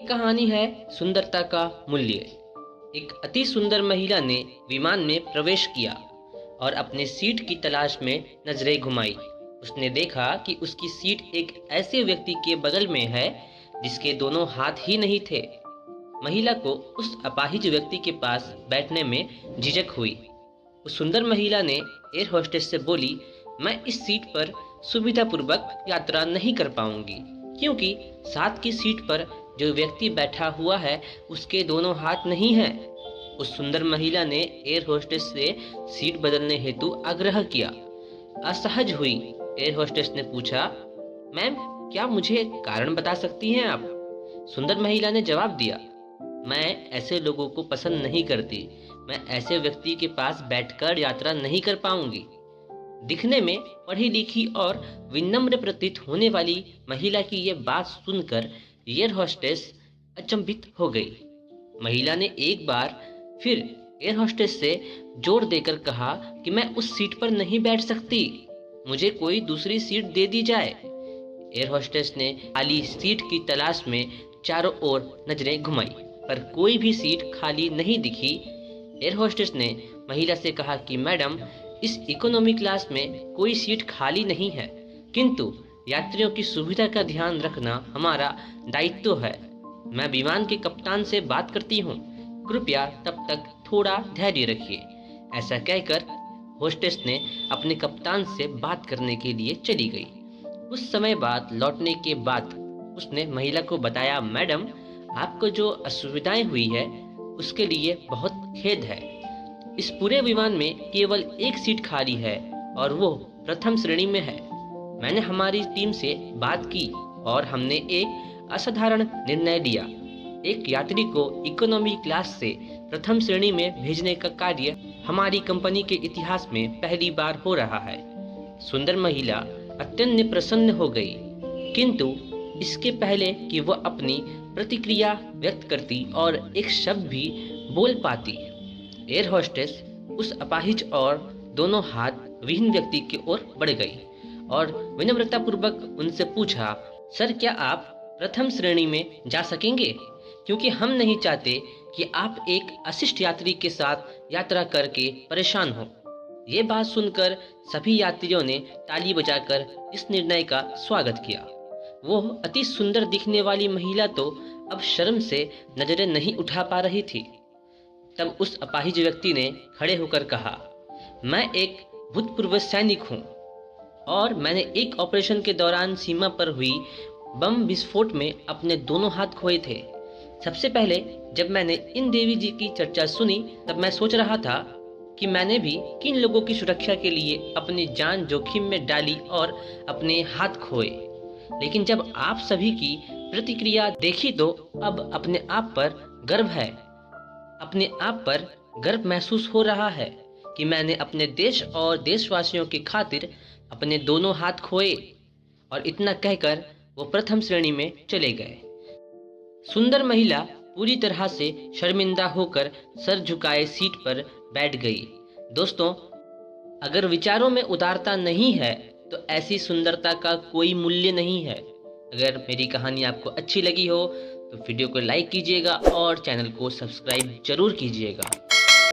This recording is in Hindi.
कहानी है सुंदरता का मूल्य। एक अति सुंदर महिला ने विमान में प्रवेश किया और अपने सीट की तलाश में नजरें घुमाई। उसने देखा कि उसकी सीट एक ऐसे व्यक्ति के बगल में है जिसके दोनों हाथ ही नहीं थे। महिला को उस अपाहिज व्यक्ति के पास बैठने में झिझक हुई। उस सुंदर महिला ने एयर होस्टेस से बोली, मैं इस सीट पर सुविधापूर्वक यात्रा नहीं कर पाऊंगी क्योंकि साथ की सीट पर जो व्यक्ति बैठा हुआ है उसके दोनों हाथ नहीं हैं। उस सुंदर महिला ने एयर होस्टेस से सीट बदलने हेतु आग्रह किया। असहज हुई एयर होस्टेस ने पूछा, मैम क्या मुझे कारण बता सकती हैं आप? सुंदर महिला ने जवाब दिया, मैं ऐसे लोगों को पसंद नहीं करती। मैं ऐसे व्यक्ति के पास बैठकर यात्रा नहीं कर पाऊंगी। दिखने में पढ़ी लिखी और विनम्र प्रतीत होने वाली महिला की यह बात सुनकर एयर होस्टेस अचंभित हो गई। महिला ने एक बार फिर एयर होस्टेस से जोर देकर कहा कि मैं उस सीट पर नहीं बैठ सकती, मुझे कोई दूसरी सीट दे दी जाए। एयर होस्टेस ने खाली सीट की तलाश में चारों ओर नजरें घुमाई पर कोई भी सीट खाली नहीं दिखी। एयर होस्टेस ने महिला से कहा कि मैडम, इस इकोनॉमी क्लास में कोई सीट खाली नहीं है, किंतु यात्रियों की सुविधा का ध्यान रखना हमारा दायित्व है। मैं विमान के कप्तान से बात करती हूँ, कृपया तब तक थोड़ा धैर्य रखिए। ऐसा कहकर होस्टेस ने अपने कप्तान से बात करने के लिए चली गई। कुछ समय बाद लौटने के बाद उसने महिला को बताया, मैडम आपको जो असुविधाएं हुई है उसके लिए बहुत खेद है। इस पूरे विमान में केवल एक सीट खाली है और वो प्रथम श्रेणी में है। मैंने हमारी टीम से बात की और हमने एक असाधारण निर्णय लिया। एक यात्री को इकोनॉमी क्लास से प्रथम श्रेणी में भेजने का कार्य हमारी कंपनी के इतिहास में पहली बार हो रहा है। सुंदर महिला अत्यंत प्रसन्न हो गई, किंतु इसके पहले कि वह अपनी प्रतिक्रिया व्यक्त करती और एक शब्द भी बोल पाती, एयर होस्टेस उस अपाहिज और दोनों हाथ विहीन व्यक्ति की ओर बढ़ गई और विनम्रता पूर्वक उनसे पूछा, सर क्या आप प्रथम श्रेणी में जा सकेंगे? क्योंकि हम नहीं चाहते कि आप एक अशिष्ट यात्री के साथ यात्रा करके परेशान हो। ये बात सुनकर सभी यात्रियों ने ताली बजाकर इस निर्णय का स्वागत किया। वो अति सुंदर दिखने वाली महिला तो अब शर्म से नजरें नहीं उठा पा रही थी। तब उस अपाहिज व्यक्ति ने खड़े होकर कहा, मैं एक भूतपूर्व सैनिक हूँ और मैंने एक ऑपरेशन के दौरान सीमा पर हुई बम विस्फोट में अपने दोनों हाथ खोए थे। सबसे पहले जब मैंने इन देवी जी की चर्चा सुनी तब मैं सोच रहा था कि मैंने भी किन लोगों की सुरक्षा के लिए अपनी जान जोखिम में डाली और अपने हाथ खोए। लेकिन जब आप सभी की प्रतिक्रिया देखी तो अब अपने आप पर गर्व है। अपने आप पर गर्व महसूस हो रहा है कि मैंने अपने देश और देशवासियों की खातिर अपने दोनों हाथ खोए। और इतना कहकर वो प्रथम श्रेणी में चले गए। सुंदर महिला पूरी तरह से शर्मिंदा होकर सर झुकाए सीट पर बैठ गई। दोस्तों, अगर विचारों में उदारता नहीं है तो ऐसी सुंदरता का कोई मूल्य नहीं है। अगर मेरी कहानी आपको अच्छी लगी हो तो वीडियो को लाइक कीजिएगा और चैनल को सब्सक्राइब जरूर कीजिएगा।